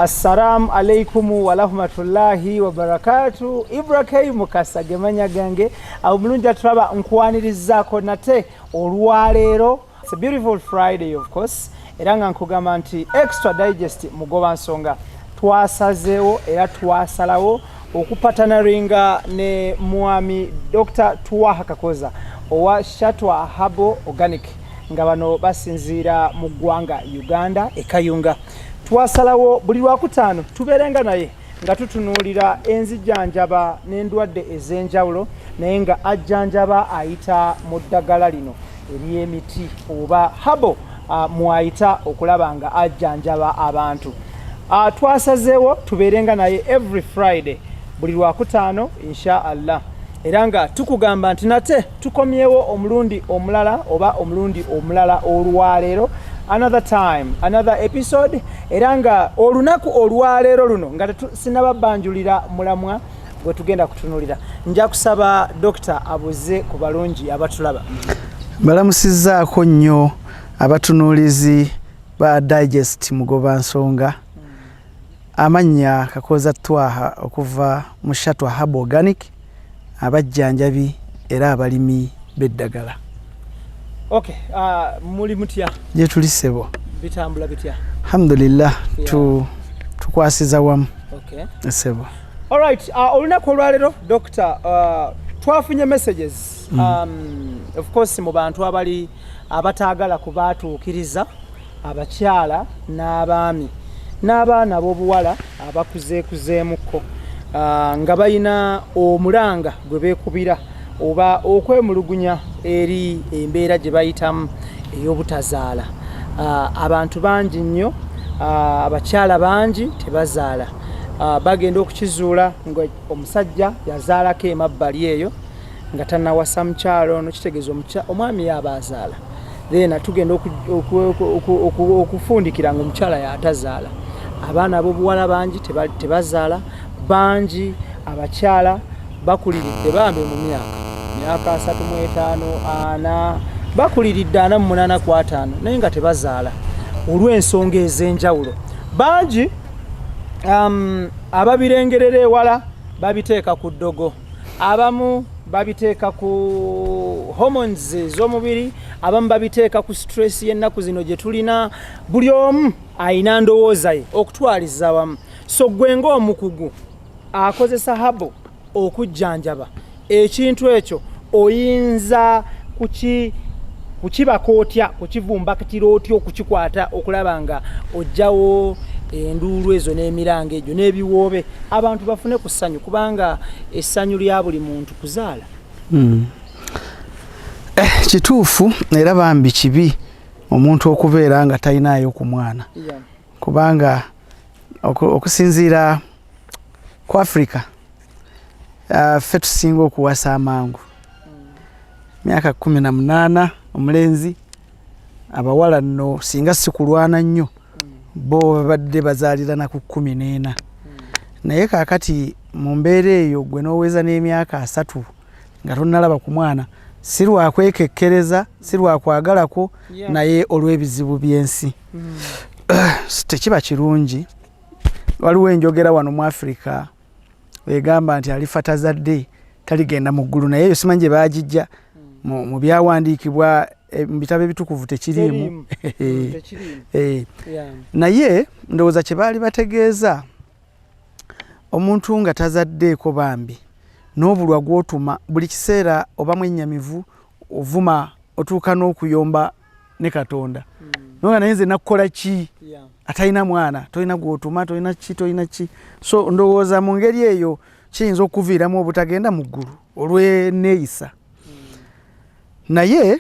Assalamu alaikum wa rahmatullahi wa barakatuh. IBRAH mukasa gemanya gange abulunja tulaba nkwanirizaako nate olwaleero. It's a beautiful Friday of course. Era nga nkugamba nti extra digest mugoba nsonga twasazeewo era twasalawo okupatanaringa ne mwami Dr. Twaha Kakooza owa Shatwa Habo Organic nga bano basinziira mu ggwanga Uganda ekayunga. Twasalawo buli lwakutaano tubeerenga naye nga tutunuulira enzijjanjaba n'endwadde ez'enjawulo naye nga ajjanjaba ayita mu ddagala lino ery'emiti oba habo mwayita okulaba nga ajjanjaba abantu. Twasazeewo tubeerenga naye every Friday buli lwakutaano insha Allah. Era nga tukugamba nti nate tukomyewo omulundi omulala oba omulundi omulala olwaleero, another time, another episode. Era nga olunaku olwaleero luno nga sinababbanjulira mulamwa gwe tugenda kutunulira. Nja kusaba Dr. abuze ku balungi abatulaba. Balamusizzaako nnyo abatunuulizi ba digest mugoba nsonga. Amannya Kakooza Twaha okuva mu Shatwa Habo Organic, abajjanjabi era abalimi b'eddagala. Okay, muli mutya? Je tuli ssebo. Bitambula bitya? Alhamdulillah, tukwasiza wamu. Okay. Ssebo. All right, olunaku olwaleero Dr. Twafunye messages. Of course mu bantu abataagala kubaatuukiriza, abakyala n'abaami n'abaana b'obuwala abakuzeekuzeemuko nga bayina omulanga gwe beekubira oba okwemulugunya eri embeera gye bayitamu ey'obutazaala. Abantu bangi nnyo, abakyala bangi tebazaala. Bagenda okukizuula nga omusajja yazaalako emabbali eyo nga tannawasa mukyalo ono, kitegeeza omwami yabaazaala. Then tugenda okufundikira nga omukyala yatazaala. Abaana b'obuwala bangi tebazaala, bangi abakyala bakuliridde bambi mu myaka 35, 40, bakuliridde 48 ku 5 naye nga tebazaala olw'ensonga ez'enjawulo. Bangi ababirengerera ewala babiteeka ku ddogo, abamu babiteeka ku hormones ez'omubiri, abamu babiteeka ku stress y'ennaku zino gye tulina. Buli omu ayina ndowooza ye okutwaliza awamu. So gwe ng'omukugu akozesa habo okujjanjaba ekintu ekyo oyinza kukibako otya, kukivumbakitira otya, okukikwata okulaba nga ojjawo enduulu ezo n'emiranga egyo n'ebiwoobe abantu bafune ku ssanyu, kubanga essanyu lya buli muntu kuzaala. Kituufu era bambi kibi omuntu okubeera nga talinayo ku mwana, kubanga okusinziira ku Africa ffe tusinga okuwasa amangu. Myaka 18 omulenzi, abawala nno singa si kulwana nnyo bo babadde bazaalirana ku 14. Naye kaakati mu mbeera eyo gwe n'oweza n'emyaka 3 nga tonnalaba ku mwana, si lwakwekekkereza, si lwakwagalako, naye olw'ebizibu by'ensi. Tekiba kirungi. Waliwo enjogera wano mu Africa egamba nti alifa tazadde taligenda mu ggulu, naye eyo simanyi gye baagijja mu byawandiikibwa mu bitabo ebitukuvu tekiriimu. Naye ndowooza kye baali bategeeza omuntu nga tazaddeeko bambi n'obulwa gw'otuma buli kiseera obamu ennyamivu ovuma otuuka n'okuyomba ne Katonda. Nonga naye nze nakukola ki? Atalina mwana, tolina gw'otuma, tolina ki. So ndowooza mu ngeri eyo kiyinza okuviiramu obutagenda mu ggulu olw'enneeyisa. Naye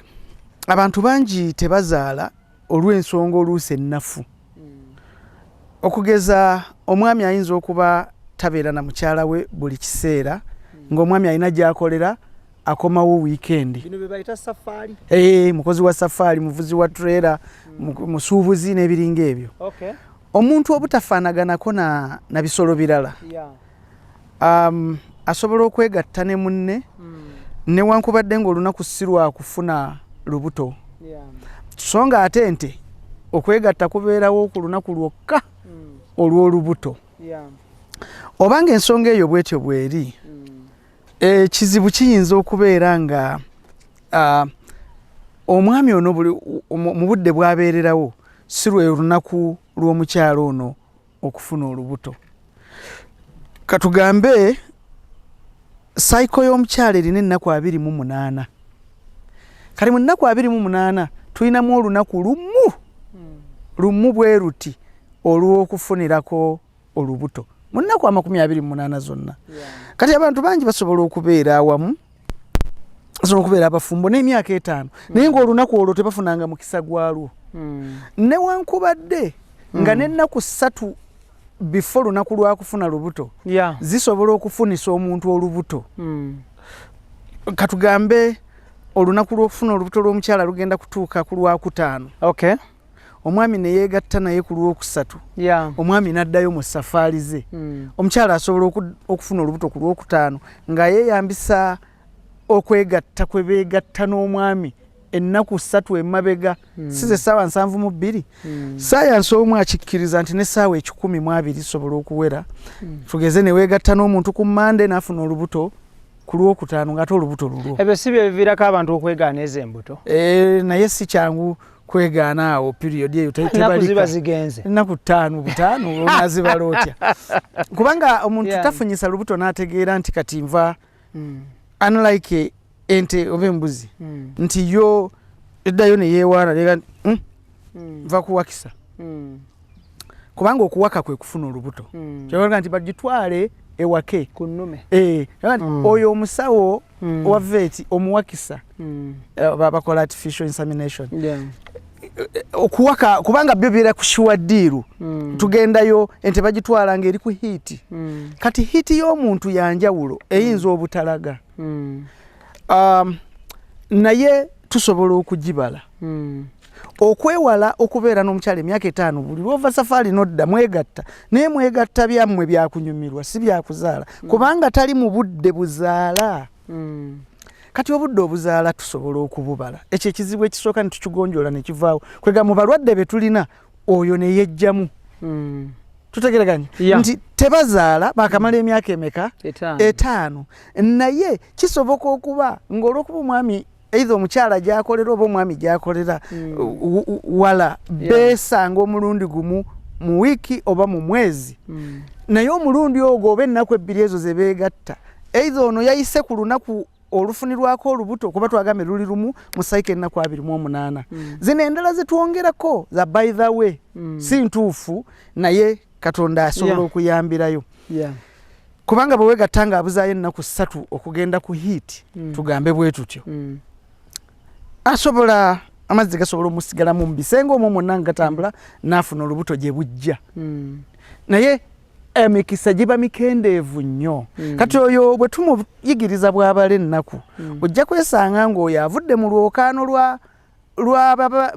abantu bangi tebazaala olw'ensonga oluusi ennafu. Okugeza omwami ayinza okuba tabeera na mukyala we buli kiseera, ng'omwami alina gy'akolera akomawo weekend. Bino bye bayita safari. Mukozi wa safari, muvuzi wa trailer, musuubuzi n'ebiringa ebyo. Okay. Omuntu obutafaanaganako na bisolo birala. Asobola okwegatta ne munne newankubadde ng'olunaku si lwakufuna lubuto. So nga ate ente okwegatta kubeerawo ku lunaku lwokka olw'olubuto obanga ensonga eyo bwetyo bweri kizibu kiyinza okubeera nga omwami ono mu budde bwabeererawo si lwe lunaku lw'omukyala ono okufuna olubuto. Katugambe sayiko y'omukyala erina ennaku 28. Kati mu nnaku 28 tulinamu olunaku lumu bwe luti olw'okufunirako olubuto mu nnaku 28 zonna. Kati abantu bangi basobola okubeera awamu, basobola okubeera abafumbo n'emyaka 5 naye ng'olunaku olwo tebafunanga mukisa gwalwo. Newankubadde nga n'ennaku 3 before lunaku lwakufuna lubuto zisobola okufunisa omuntu olubuto. Katugambe olunaku lw'okufuna olubuto lw'omukyala lugenda kutuuka ku Lwakutaano. Omwami ne yeegatta naye ku Lwokusatu. Omwami n'addayo mu safaari ze. Omukyala asobola okufuna olubuto ku Lwokutaano nga yeeyambisa okwegatta kwe beegatta n'omwami ennaku 3 emabega si ze ssaawa 72. Saayansi omu akikkiriza nti n'essaawa 12 zisobola okuwera. Tugeze ne weegatta n'omuntu ku Mande n'afuna olubuto ku Lwokutaano ng'ate olubuto lulwo. Ebyo si bye biviirako abantu okwegaana ezo embuto? Naye si kyangu kwegaana awo period eyo tebalika. Ennaku 5 onazibala otya? Kubanga omuntu tafunyisa lubuto n'ategeera nti kati nva unlike ente oba embuzi nti yo eddayo ne yeewaana lega nva kuwakisa. Kubanga okuwaka kwe kufuna olubuto. Kyalaga nti bagitwale ewake ku nnume. Oyo omusawo wa vet omuwakisa bakola artificial insemination. Okuwaka kubanga byo bira kushiwa ddiiru. Tugendayo ente bagitwala ng'eri ku hiiti. Kati hiiti y'omuntu yanjawulo eyinza obutalaga. Naye tusobola okugibala. Okwewala okubeera n'omukyala emyaka 5 buli lwova safaari nodda mwegatta naye mwegatta byammwe byakunyumirwa si byakuzaala kubanga tali mu budde buzaala. Kati obudde obuzaala tusobola okububala. Ekyo ekizibu ekisooka ne tukigonjola ne kivaawo. Kwega mu balwadde be tulina oyo ne yejjamu. Tutegereganye nti tebazaala bakamala emyaka emeka 5 naye kisoboka okuba ng'olwokuba omwami either omukyala gyakolera oba omwami gyakolera wala beesanga omulundi gumu mu wiiki oba mu mwezi. Naye omulundi ogwo oba ennaku 2 ezo ze beegatta either ono yayise ku lunaku olufunirwako olubuto kuba twagambe luli lumu mu sayiko ennaku 28. Zino endala zetwongerako za by the way si ntuufu naye Katonda asobola okuyambirayo. Kubanga bwe weegatta nga abuzaayo ennaku 3 okugenda ku hiiti tugambe bwe tutyo. Asobola amazzi gasobola omusigalamu mu bisengo omwo mwonna gatambula n'afuna olubuto gye bujja. Naye emikisa giba mikendeevu nnyo. Kati oyo bwe tumuyigiriza bw'abala ennaku ojja kwesanga ng'oyo avudde mu lwokaano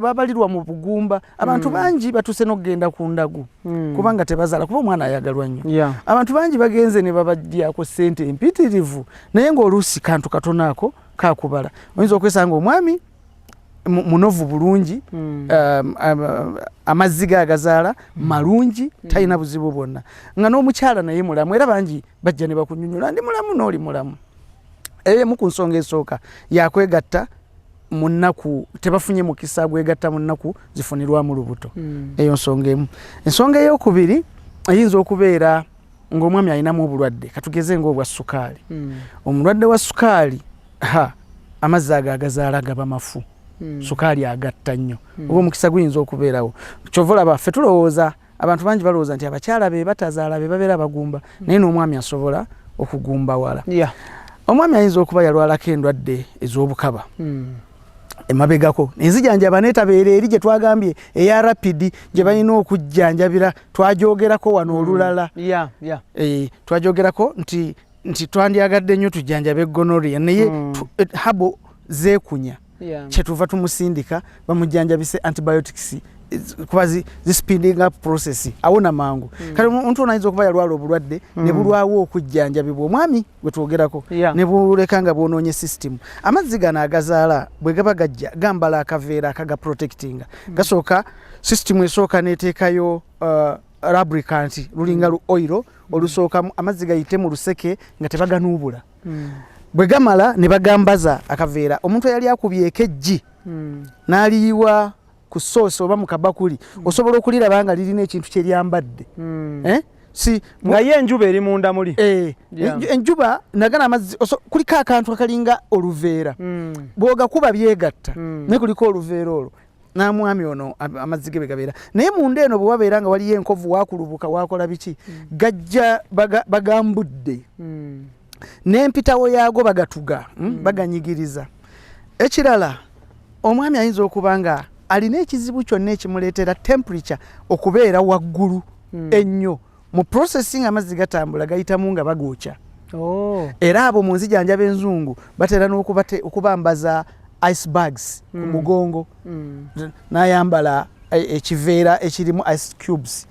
babalirwa mu bugumba. Abantu bangi batuse n'okugenda ku ndagu kubanga tebazaala kuba omwana ayagalwa nnyo. Abantu bangi bagenze ne babajjako ssente empitirivu naye ng'oluusi kantu katono ako kakubala. Oyinza okwesanga omwami munovu bulungi amazzi ge agazaala malungi talina buzibu bwonna nga n'omukyala naye mulamu era bangi bajja ne bakunyonyola ndi mulamu n'oli mulamu. Emu ku nsonga esooka yakwegatta mu nnaku tebafunye mukisa gwegatta mu nnaku zifunirwamu lubuto. Eyo nsonga emu. Ensonga ey'okubiri eyinza okubeera ng'omwami alinamu obulwadde katugeze ng'obwa sukaali. Omulwadde wa sukaali amazzi ago agazaala gaba mafu. Sukaali agatta nnyo oba omukisa guyinza okubeerawo. Kyova olaba ffe tulowooza abantu bangi balowooza nti abakyala be batazaala be babeera bagumba naye n'omwami asobola okugumba wala. Omwami ayinza okuba yalwalako endwadde ez'obukaba emabegako enzijanjaba neetabeera eri gye twagambye eya rapidi gye balina okujjanjabira twajogerako wano olulala. Twajogerako nti twandyagadde nnyo tujjanjabe gonorrhea naye habo zeekunya kyetuva tumusindika bamujjanjabise antibiotics kuba speeding up process awona mangu. Kale omuntu onayinza okuba yalwala obulwadde ne bulwawo okujjanjabibwa omwami gwe twogerako ne buleka nga bwonoonye system. Amazzi gano agazaala bwe gaba gajja gambala akaveera akaga protecting gasooka system esooka neteekayo lubricant lulinga lu oil olusooka amazzi gayite mu luseke nga tebaganuubula bwe gamala ne bagambaza akaveera omuntu yali akubyeko eggi n'aliyiwa ku sauce oba mu kabakuli osobola okuliraba nga lirina ekintu kye lyambadde si nga ye enjuba eri munda muli enjuba nagana amazzi kuliko akantu akalinga oluveera bw'ogakuba byegatta naye kuliko oluveera olwo n'amwami ono amazzi ge begabeera naye munda eno bwe wabeera nga waliyo enkovu wakulubuka wakola biki gajja bagambudde n'empitawo yaago bagatuga baganyigiriza ekirala omwami ayinza okuba nga alina ekizibu kyonna ekimuleetera temperature okubeera waggulu ennyo mu processing amazzi gatambula gayitamu nga bagookya era abo mu nzijanjaba enzungu batera n'okubambaza icebags ku mugongo n'ayambala ekiveera ekirimu ice cubes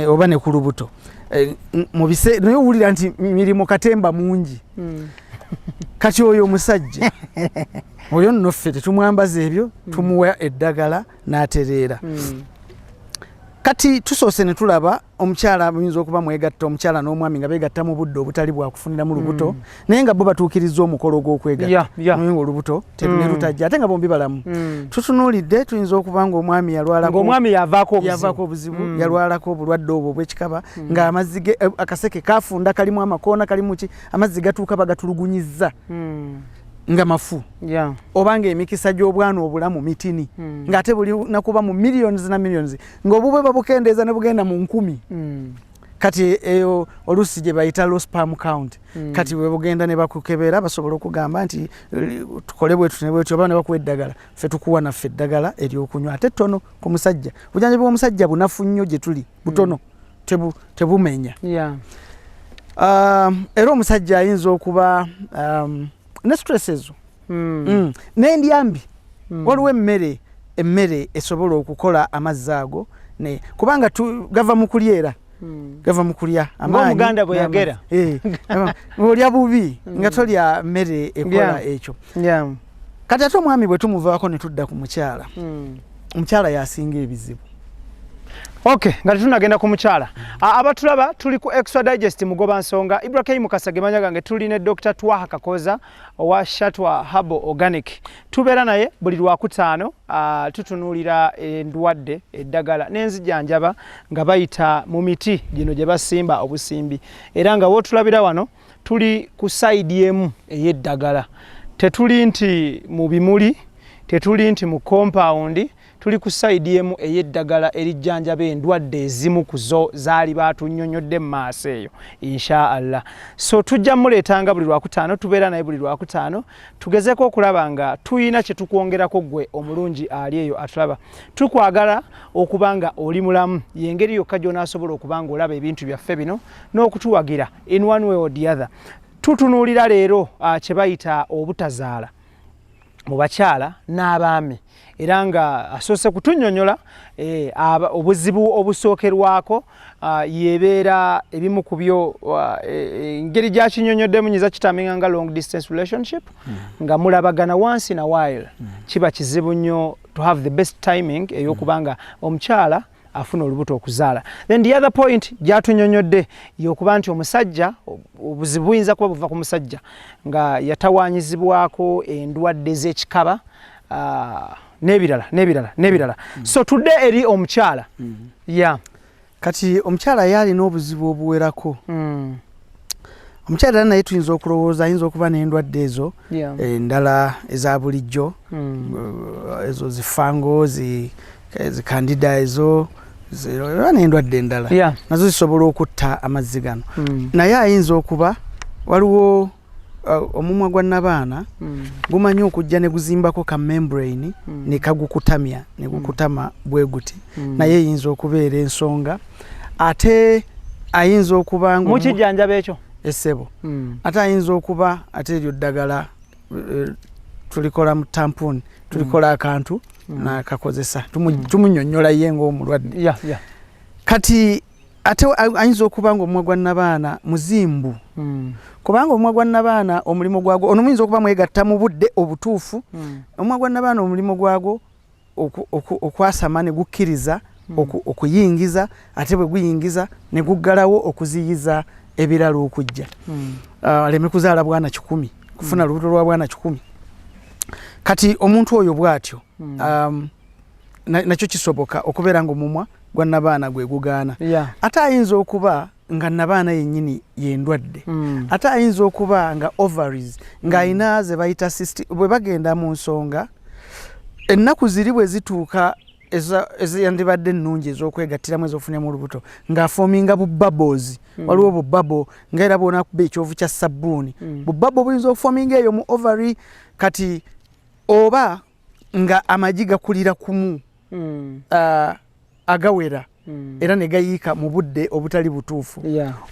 oba ne ku lubuto naye owulira nti mirimu katemba mungi kati oyo omusajja oyo nno ffe tetumwambaza ebyo tumuwa eddagala n'atereera kati tusoose ne tulaba omukyala ayinza okuba mwegatta omukyala n'omwami nga beegatta mu budde obutali bwakufuniramu lubuto naye nga bo batuukiriza omukolo gw'okwegatta naye olubuto terutajja ate nga bombi balamu tutunuulidde tuyinza okuba nga omwami yalwalako yavaako obuzibu yalwalako obulwadde obwo obw'ekikaba nga amazzi ge akaseke kafunda kalimu amakoona kalimu ki amazzi gatuuka bagatulugunyizza nga mafu oba ng'emikisa gy'obwana obulamu mitini ng'ate buli nakuba mu millions na millions ng'obubwe babukendeeza ne bugenda mu 10,000 kati eyo oluusi gye bayita low sperm count kati bwe bugenda ne bakukebera basobola okugamba nti tukole bwetu ne bwetyo oba ne bakuwa eddagala ffe tukuwa naffe eddagala ery'okunywa ate ttono ku musajja bujanjabi bw'omusajja bunafu nnyo gye tuli butono tebumenya era omusajja ayinza okuba ne stress ezo n'endya mbi waliwo emmere esobola okukola amazzi ago kubanga gava mu kulya era gava mu kulya omuganda bwe yagera olya bubi nga tolya mmere ekola ekyo kati ate omwami bwe tumuvaako ne tudda ku mukyala omukyala yasinga ebizibu Okay, nga tunagenda ku mukyala. Abatulaba tuli ku Extra Digest mugoba nsonga. IBRAH Mukasa gemanya gange tuli ne Dr. Twaha Kakooza owa Shatwa Habo Organic. Tubeera naye buli lwakutaano tutunuulira endwadde eddagala n'enzijanjaba nga bayita mu miti gino gye basimba obusimbi. Era nga wotulabira wano tuli ku side emu ey'eddagala. Tetuli nti mu bimuli, tetuli nti mu compound, tuli ku side emu ey'eddagala erijjanjaba endwadde ezimu kuzo zaali batunnyonnyodde mu maaso eyo inshallah. So tujja muleetanga buli lwakutaano, tubeera naye buli lwakutaano, tugezeeko okulaba nga tuyina kye tukwongerako gwe omulungi ali eyo atulaba. Tukwagala okuba nga oli mulamu, y'engeri yokka gy'onaasobola okuba nga olaba ebintu byaffe bino n'okutuwagira in one way or the other. Tutunuulira leero kye bayita obutazaala mu bakyala n'abaami. Era nga asoose kutunnyonnyola obuzibu obusookerwako yebeera ebimu ku byo engeri gyakinnyonnyoddemu nyiza kitamenga nga long distance relationship nga mulabagana once in a while kiba kizibu nnyo to have the best timing ey'okuba nga omukyala afuna olubuto okuzaala. Then the other point gyatunyonyodde y'okuba nti omusajja obuzibu buyinza kuba buva ku musajja nga yatawaanyizibwako endwadde z'ekikaba nebirala. So tudde eri omukyala. Kati omukyala yalina obuzibu obuwerako. Omukyala naye tuyinza okulowooza ayinza okuba n'endwadde ezo endala eza bulijjo ezo zifango zikandida ezo n'endwadde endala nazo zisobola okutta amazzi gano. Naye ayinza okuba waliwo omumwa gwa nabaana gumanyi okujja ne guzimbako ka membrane ne kagukutamya ne gukutama bwe guti naye eyinza okubeera ensonga. Ate ayinza okuba mu kijjanjaba ekyo essebo ate ayinza okuba ate eryo ddagala tulikola mu tamponi tulikola akantu nakakozesa tumunnyonnyola ye ng'omulwadde. Kati ate ayinza okuba nga omumwa gwa nabaana muzimbu kubanga omumwa gwa nabaana omulimo gwagwo ono muyinza okuba mwegatta mu budde obutuufu omumwa gwa nabaana omulimo gwagwo okwasama ne gukkiriza okuyingiza ate bwe guyingiza ne guggalawo okuziyiza ebirala okujja aleme kuzaala bwana 100 kufuna lubuto lwa bwana 100 kati omuntu oyo bwatyo nakyo kisoboka okubeera nga omumwa gwa nabaana gwe gugaana ate ayinza okuba nga nabaana yennyini yendwadde ate ayinza okuba nga ovaries ng'ayina ze bayita bwe bagenda mu nsonga ennaku ziri bwe zituuka eziyandibadde ennungi ez'okwegattiramu ez'ofunyamu olubuto ng'afoominga bubabbles waliwo bubabo ng'era bwona kuba ekyovu kya sabbuuni bubabo buyinza okufoominga eyo mu ovary kati oba nga amagi gakulira kumu agawera era ne gayiika mu budde obutali butuufu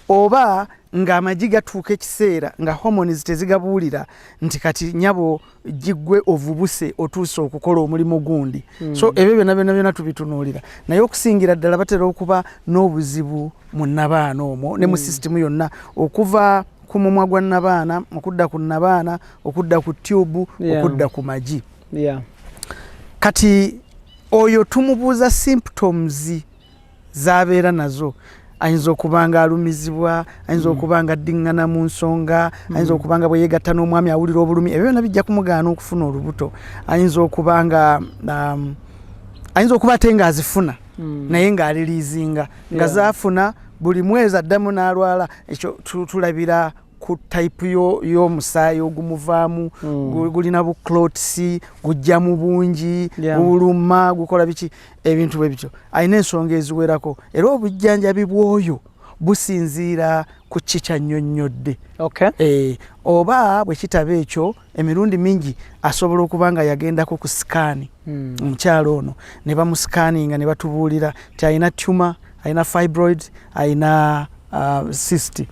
oba ng'amagi gatuuka ekiseera nga hormones tezigabuulira nti kati nyabo giggwe ovubuse otuuse okukola omulimu gundi so ebyo byonna tubitunuulira naye okusingira ddala batera okuba n'obuzibu mu nabaana omwo ne mu sisitimu yonna okuva ku mumwa gwa nabaana okudda ku nabaana okudda ku tube okudda ku magi kati oyo tumubuuza symptoms zabeera nazo ayinza okuba nga alumizibwa ayinza okuba nga addiŋŋana mu nsonga ayinza okuba nga bwe yeegatta n'omwami awulira obulumi ebyo byonna bijja kumugaana okufuna olubuto ayinza okuba nga ayinza okuba ate ng'azifuna naye ng'aliriizinga nga zaafuna buli mwezi addamu n'alwala ekyo tulabira ku type y'omusaayi ogumuvaamu gulina bu clots gujja mu bungi buluma gukola biki ebintu bwe bityo ayina ensonga eziwerako era obujjanjabi bw'oyo businziira ku kikyannyonnyodde oba bwe kitaba ekyo emirundi mingi asobola okuba nga yagendako ku sikaani omukyalo ono ne bamusikaninga ne batubuulira nti ayina tumor ayina fibroid ayina cyst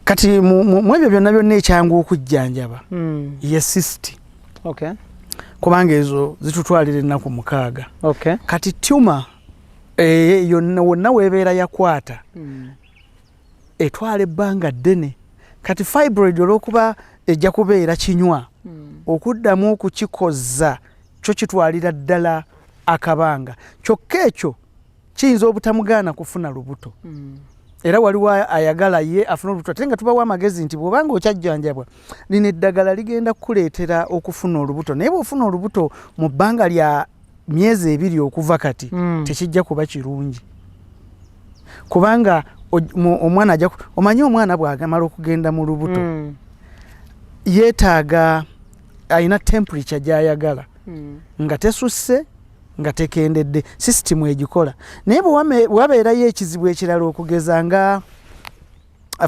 kati mu ebyo byonna ekyangu okujjanjaba ye cyst kubanga ezo zitutwalira ennaku 6 kati tumor yonna wonna weebeera yakwata etwala ebbanga ddene kati fibroid olw'okuba ejja kubeera kinywa okuddamu okukikoza kyo kitwalira ddala akabanga kyokka ekyo kiyinza obutamugaana kufuna lubuto era waliwo ayagala ye afuna olubuto ate nga tubawo amagezi nti bw'obanga okyajjanjabwa lino eddagala ligenda kukuleetera okufuna olubuto naye bw'ofuna olubuto mu bbanga lya myezi 2 okuva kati tekijja kuba kirungi kubanga omwana omanyi omwana bw'agamala okugenda mu lubuto yeetaaga ayina temperature gy'ayagala nga tesusse nga tekendedde sisitimu egikola naye bwe wabeerayo ekizibu ekirala okugeza nga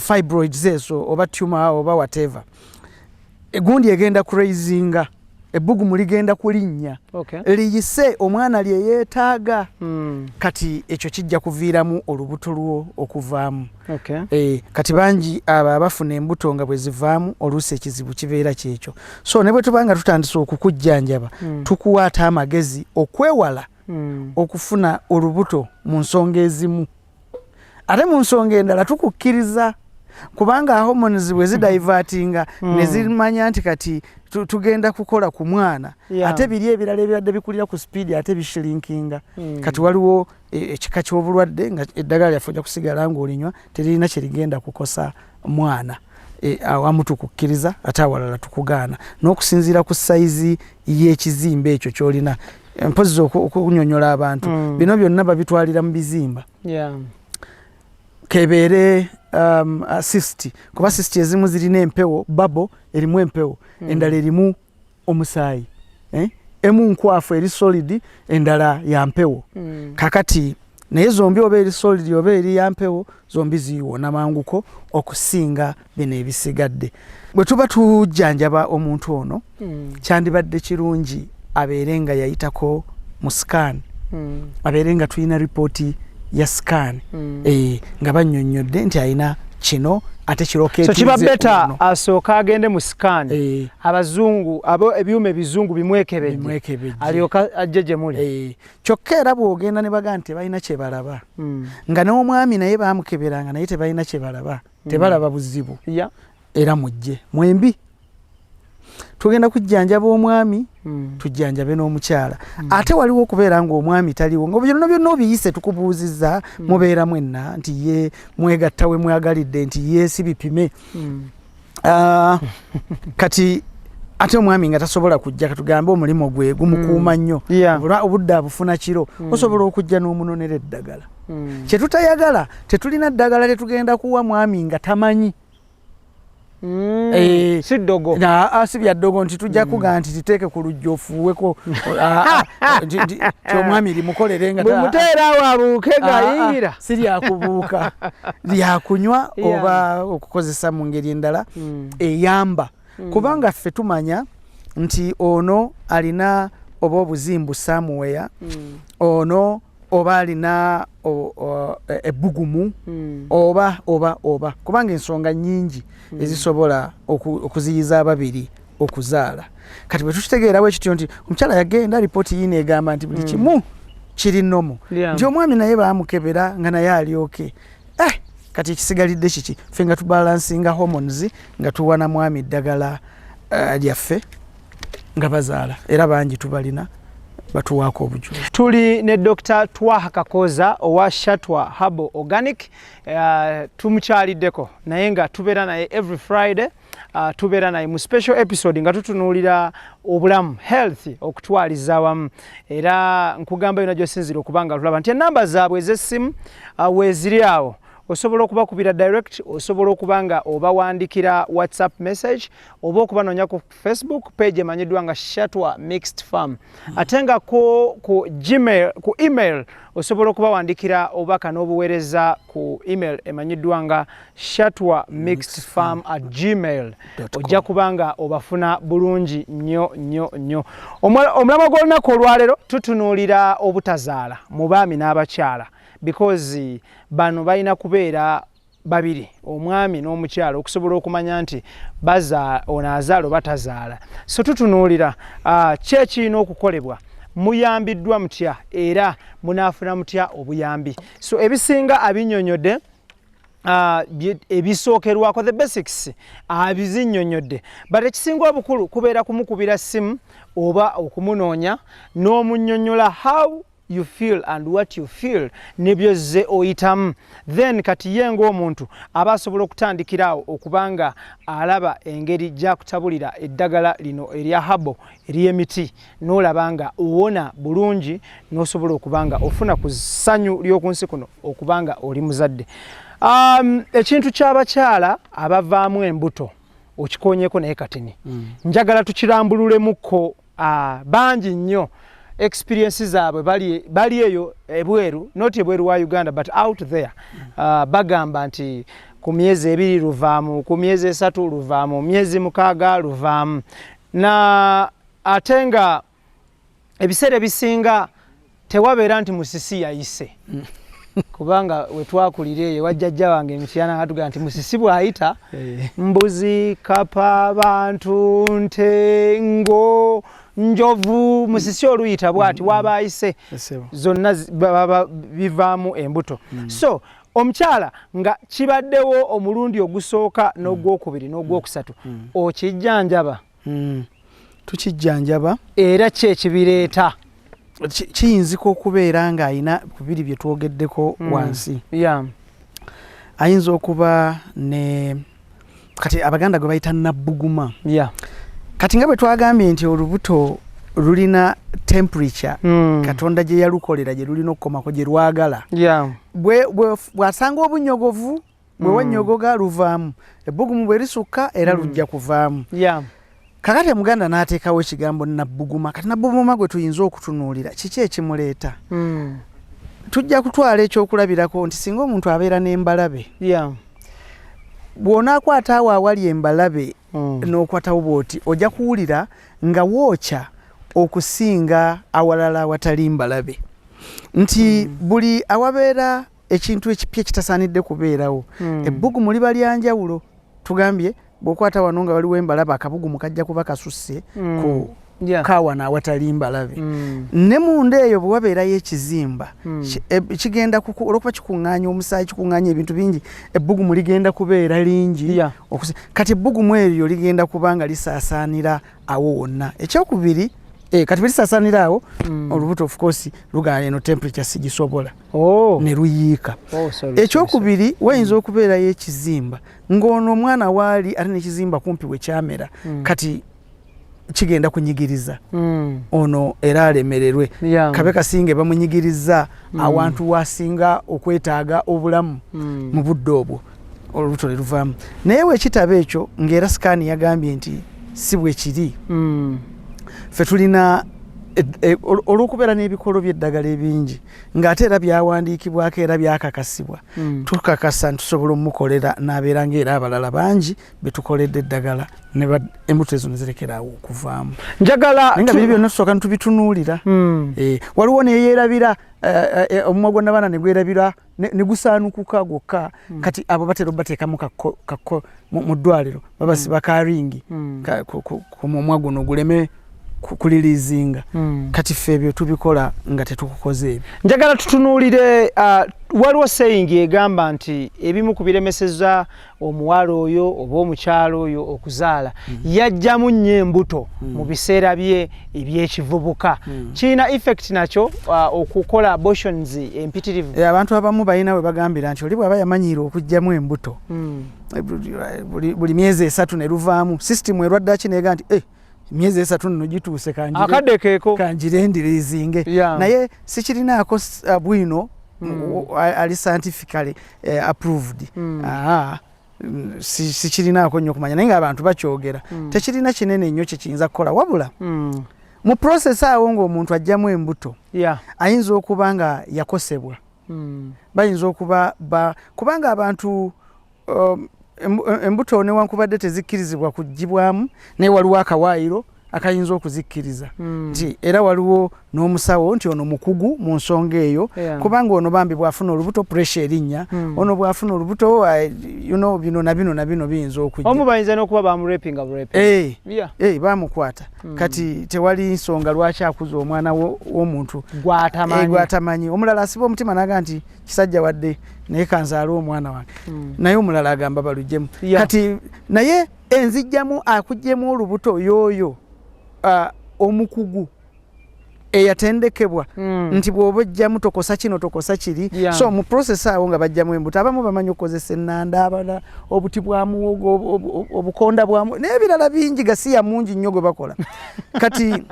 fibroids eso oba tumor oba whatever egundi egenda kuraisinga ebbugumu ligenda kulinnya liyise omwana lye yeetaaga kati ekyo kijja kuviiramu olubuto lwo okuvaamu kati bangi abo abafuna embuto nga bwe zivaamu oluusi ekizibu kibeera kyekyo so ne bwe tubanga tutandise okukujjanjaba tukuwaata amagezi okwewala okufuna olubuto mu nsonga ezimu ate mu nsonga endala tukukkiriza kubanga hormones bwe zidivertinga ne zimanya nti kati tugenda kukola ku mwana ate biri ebirala ebirwadde bikulira ku speed ate bishrinkinga kati waliwo ekika ky'obulwadde nga eddagala lyaffe ojja kusigala ng'olinywa teririna kye ligenda kukosa mwana awamu tukukkiriza ate awalala tukugaana n'okusinziira ku sayizi y'ekizimba ekyo ky'olina mpozi okunyonyola abantu bino byonna babitwalira mu bizimba kebeere cyst kuba cyst ezimu zirina empewo babo erimu empewo endala erimu omusaayi emu nkwafu eri solid endala ya mpewo kakati naye zombi oba eri solid oba eri ya mpewo zombi ziwona manguko okusinga bino ebisigadde bwe tuba tujjanjaba omuntu ono kyandibadde kirungi abeere nga yayitako mu scan abeere nga tulina ripooti ya scan nga bannyonnyodde nti alina kino ate kirokeetize so kiba beta asooka agende mu scan abazungu abo ebyuma ebizungu bimwekebejje alyoka ajje gye muli kyokka era bw'ogenda ne bagaa nti tebalina kye balaba nga n'omwami naye baamukeberanga naye tebalina kye balaba tebalaba buzibu era mujje mwembi tugenda kujjanjaba omwami tujjanjabe n'omukyala ate waliwo okubeera ng'omwami taliwo nga byonna obiyise tukubuuzizza mubeera mwenna nti ye mwegatta we mwagalidde nti ye si bipime kati ate omwami nga tasobola kujja katugambe omulimu gwe gumukuuma nnyo obudde abufuna kiro osobola okujja n'omunonera eddagala kye tutayagala tetulina ddagala tetugenda kuwa mwami nga tamanyi si ddogo si bya ddogo nti tujja kugaa nti titeeke ku lujja ofuuweko kyomwami limukolere nga muteera awo abuuke ng'ayingira si lyakubuuka lyakunywa oba okukozesa mu ngeri endala eyamba kubanga ffe tumanya nti ono alina oba obuzimbu samuweya ono oba alina ebbugumu oba kubanga ensonga nnyingi ezisobola okuziyiza ababiri okuzaala kati bwe tukitegeerawo ekityo nti omukyala yagenda alipooti yiino egamba nti buli kimu kiri nnomo nti omwami naye baamukebera nga naye alyoke kati ekisigalidde kiki ffe nga tubalansinga hormones nga tuwa na mwami eddagala lyaffe nga bazaala era bangi tubalina batuwaako obujulizi. Tuli ne Dr. Twaha Kakooza owa Shatwa Herbal Organic tumukyaliddeko naye nga tubeera naye every Friday tubeera naye mu special episode nga tutunuulira obulamu health okutwaliza awamu era nkugamba yona gy'osinzira okubanga tulaba nti ennamba zaabwe ez'essimu weeziri awo osobola okubakubira direct osobola okubanga obawaandikira WhatsApp message oba okubanoonya ku Facebook page emanyiddwa nga Shatwa Mixed Farm ate nga ku Gmail ku email osobola okubawaandikira obubaka n'obuweereza ku email emanyiddwa nga shatwamixedfarm@gmail.com ojja kubanga obafuna bulungi nnyo. Omulama gw'olunaku olwaleero tutunuulira obutazaala mu baami n'abakyala because bano balina kubeera babiri omwami n'omukyala okusobola okumanya nti ono azaala oba tazaala so tutunuulira ki ekirina okukolebwa muyambiddwa mutya era munaafuna mutya obuyambi so ebisinga abinnyonnyodde ebisookerwako the basics abizinnyonnyodde but ekisinga obukulu kubeera kumukubira ssimu oba okumunoonya n'omunnyonnyola how you feel and what you feel nebyo ze oyitamu then kati ye ng'omuntu aba asobola okutandikirawo okubanga alaba engeri gy'akutabulira eddagala lino erya habo ery'emiti n'olaba nga owona bulungi n'osobola okubanga ofuna ku ssanyu ly'oku nsi kuno okubanga oli muzadde. Ekintu ky'abakyala abavaamu embuto okikoonyeko naye katini njagala tukirambululemu bangi nnyo experiences zaabwe bali eyo ebweru not ebweru wa Uganda but out there bagamba nti ku myezi 2 luvaamu ku myezi 3 luvaamu myezi 6 luvaamu na ate nga ebiseera bisinga tewabeera nti musisi yayise kubanga wetwakulira eyo wajjajja wange emityana atugamba nti musisi bw'ayita mbuzi kapa bantu nte ngo njovu musisi oluyita bwati waba ayise zonna bivaamu embuto so omukyala nga kibaddewo omulundi ogusooka n'ogwokubiri n'ogwokusatu okijjanjaba tukijjanjaba era ki ekibireeta kiyinzika okubeera nga ayina kubiri bye twogeddeko wansi ayinza okuba ne kati abaganda gwe bayita nabbuguma kati nga bwe twagambye nti olubuto lulina temperature katonda gye yalukolera gye lulina okukomako gye lwagala bw'asanga obunyogovu bwe wannyogoga luvaamu ebbugumu bwe lisukka era lujja kuvaamu kakati omuganda n'ateekawo ekigambo nabbuguma kati nabbuguma gwe tuyinza okutunuulira kiki ekimuleeta tujja kutwala ekyokulabirako nti singa omuntu abeera n'embalabe bw'onaakwata awo awali embalabe n'okwatawo bw'oti ojja kuwulira nga wookya okusinga awalala awatali mbalabe nti buli awabeera ekintu ekipya ekitasaanidde kubeerawo ebbugumu liba lya njawulo tugambye bw'okwata wano nga waliwo embalabe akabugumu kajja kuba kasusse kawana awatalimba labe ne munda eyo bwe wabeerayo ekizimba kigenda olwokuba kikuŋŋaanya omusaayi kikuŋŋaanya ebintu bingi ebbugumu ligenda kubeera lingi kati ebbugumu eryo ligenda kubanga lisaasaanira awo wonna ekyokubiri kati balisaasaanira awo olubuto of course lugaana eno temperature sigisobola ne luyiika ekyokubiri wayinza okubeerayo ekizimba ng'ono omwana waali ate n'ekizimba kumpi we kyamera kati kigenda kunyigiriza ono era alemererwe kabe kasinge bamunyigiriza awantu wasinga okwetaaga obulamu mu budde obwo olubuto ne luvaamu naye wekitabo ekyo ng'era sikaani yagambye nti si bwe kiri ffe tulina olw'okubeera n'ebikolo by'eddagala ebingi ng'ate era byawandiikibwako era byakakasibwa tukakasa ntusobola omukolera n'abeera ng'era abalala bangi betukoledde eddagala embuto ezo nezirekeraawo okuvaamu njagala nga biri byonna tusooka ntubitunuulira waliwo neyeerabira omumwa gwa nabaana ne gwerabira ne gusaanukuka gwokka kati abo batera obateekamu mu ddwaliro babasiba karingi ku mumwa guno guleme kulirizinga kati ffe ebyo tubikola nga tetukukoze ebyo njagala tutunuulire waliwo sayingi egamba nti ebimu ku biremeseza omuwala oyo oba omukyalo oyo okuzaala yajjamu nnyo embuto mu biseera bye ebyekivubuka kirina effect nakyo okukola abortions empitirivu abantu abamu balina we bagambira nti oli bw'aba yamanyiire okugjamu embuto buli myezi 3 ne luvaamu sisitimu erwadde kineega nti myezi 3 nno gituuse kanjirendirizinge naye sikirinaako bwino ali scientifically approved sikirinaako nnyo okumanya naye ng'abantu bakyogera tekirina kinene nnyo kyekiyinza kukola wabula mu process awo ng'omuntu ajjamu embuto ayinza okuba nga yakosebwa bayinza okuba kubanga abantu embuto newankubadde tezikkirizibwa kugibwamu naye waliwo akawaayiro akayinza okuzikkiriza nti era waliwo n'omusawo nti ono mukugu mu nsonga eyo kubanga ono bambi bw'afuna olubuto pressure erinnya ono bw'afuna olubuto bino na bino biyinza okujja omu bayinza n'okuba bamurepinga bamukwata kati tewali nsonga lwaki akuza omwana w'omuntu gw'atamanyi omulala asiba omutima naga nti kisajja wadde naye kanzaala omwana wange naye omulala agamba baluggyemu kati naye enzijjamu akuggyemu olubuto yoyo omukugu eyatendekebwa nti bw'oba ojjamu tokosa kino tokosa kiri so mu process awo nga bajjamu embuto abamu bamanyi okukozesa ennanda abala obuti bwa muwogo obukonda bwamu n'ebirala bingi gasiya mungi nnyo gwe bakola kati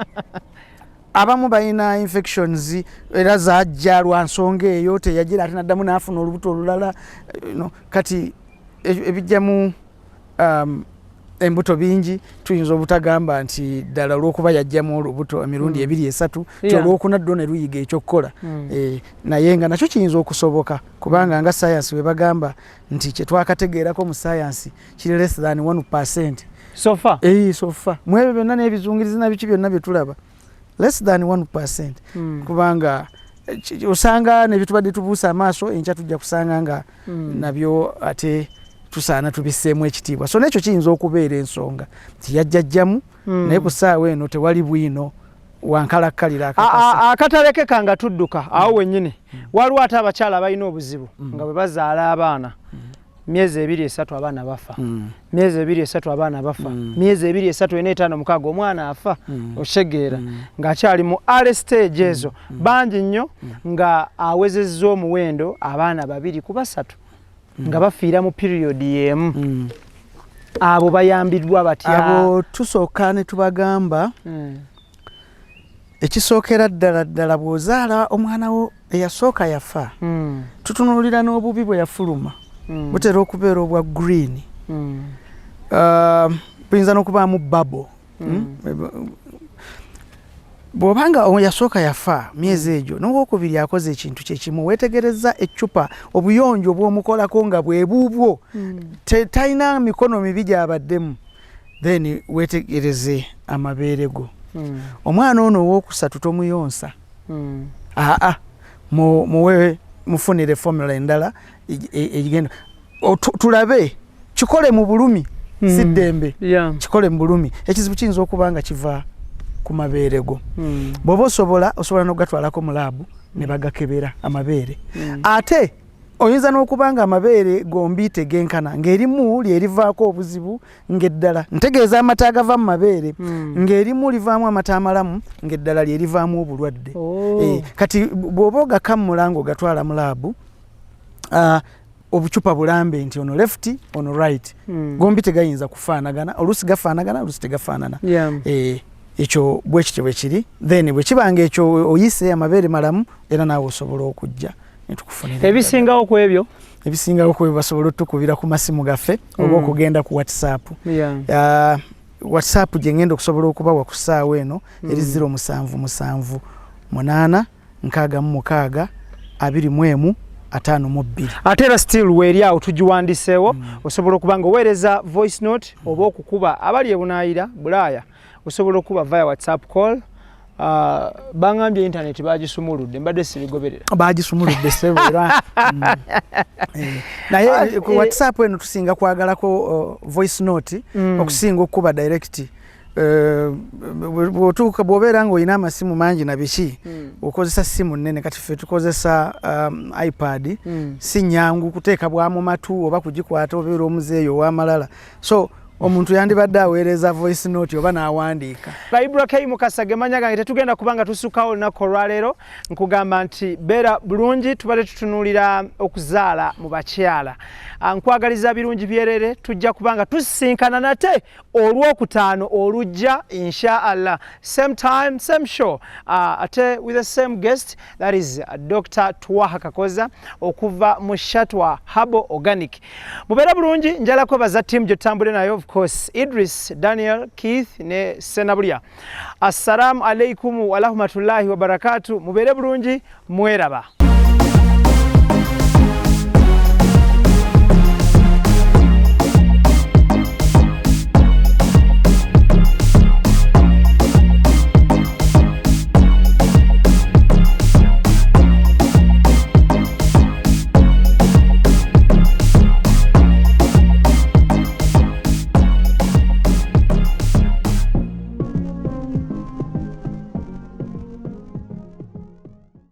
abamu balina infections era zajja lwa nsonga eyo teyagira ate naddamu n'afuna olubuto olulala kati ebijjamu embuto bingi tuyinza obutagamba nti ddala olw'okuba yajjamu olubuto emirundi 2-3 olwokuna ddo ne luyiga ekyokukola naye nga nakyo kiyinza okusoboka kubanga nga sayansi we bagamba nti kyetwakategeerako mu sayansi kiri less than 1% sofa mu ebyo byonna n'ebizungirizi nabiki byonna bye tulaba less than 1% kubanga osanga nebitubadde tubuusa amaaso enkya tujja kusanga nga nabyo ate tusaana tubiseemu ekitiibwa so nekyo kiyinza okubeera ensonga tiyajjajjamu naye ku ssaawa eno tewali bwino wankalakkalira akataleke kanga tudduka awo wennyini waliwo ate abakyala balina obuzibu nga bwe bazaala abaana myezi 2-3 abaana bafa myezi 2-3 abaana bafa myezi 2-3-4-5-6 omwana afa okitegeera ng'akyali mu early stage ezo bangi nnyo nga awezezza omuwendo abaana 2-3 nga bafiira mu period y'emu abo bayambiddwa batya abo tusooka ne tubagamba ekisookera ddala bw'ozaala omwana wo eyasooka yafa tutunuulira n'obubi bwe yafuluma butera okubeera obwa green buyinza n'okubaamu babo bw'obanga yasooka yafa myezi egyo n'owokubiri akoze ekintu kyekimu weetegereza eccupa obuyonjo bw'omukolako nga bwe buubwo talina mikono mibi gyabaddemu then weetegereze amabeere go omwana ono ow'okusatu tomuyonsa muwe mufunire formula endala egenda tulabe kikole mu bulumi si ddembe kikole mu bulumi ekizibu kiyinza okuba nga kiva ku mabeere go bw'oba osobola n'ogatwalako mu laabu ne bagakebera amabeere ate oyinza n'okubanga amabeere gombi tegenkana ng'erimu lyerivaako obuzibu ng'eddala ntegeeza amata agava mu mabeere ng'erimu livaamu amata amalamu ng'eddala lyerivaamu obulwadde kati bw'oba ogakamula ng'ogatwala mu laabu obucupa bulambe nti ono left ono right gombi tegayinza kufaanagana oluusi gafaanagana oluusi tegafaanana ekyo bwe kityo bwe kiri then bwe kibanga ekyo oyise amabeere malamu era naawe osobola okujja netukufunira ebisingawo ku ebyo basobola otukubira ku masimu gaffe oba okugenda ku WhatsApp WhatsApp gye ngenda okusobola okubawa ku ssaawa eno eri 077 8 66 21 5 ate era still weeri awo tugiwandiseewo osobola okuba nga oweereza voice note oba okukuba abali ebunaayira bulaaya osobola okuba via WhatsApp call bangambye internet bagisumuludde mbadde sibigoberera bagisumuludde sebera naye ku WhatsApp eno tusinga kwagalako voice note okusinga okuba direct bw'otuuka bw'obeera ng'olina amasimu mangi na biki okozesa simu nnene kati ffe tukozesa iPad si nnyangu kuteeka bwamu matu oba kugikwata obeera omuzeeyo ow'amalala so omuntu yandibadde aweereza voice note oba n'awandiika IBRAH Mukasa gemanya gange tetugenda kubanga tusukawo olunaku olwaleero nkugamba nti beera bulungi tubale tutunuulira okuzaala mu bakyala nkwagaliza birungi byerere tujja kubanga tusisinkana nate olwokutaano olujja inshallah same time same show ate with the same guest that is Dr. Twaha Kakooza okuva mu Shatwa Habo Organic mubeera bulungi njalako baza team gyotambule nayo of course Idris Daniel Keith ne Senabulya assalamu alaikum wa rahmatullahi wa barakatuh mubeere bulungi mweraba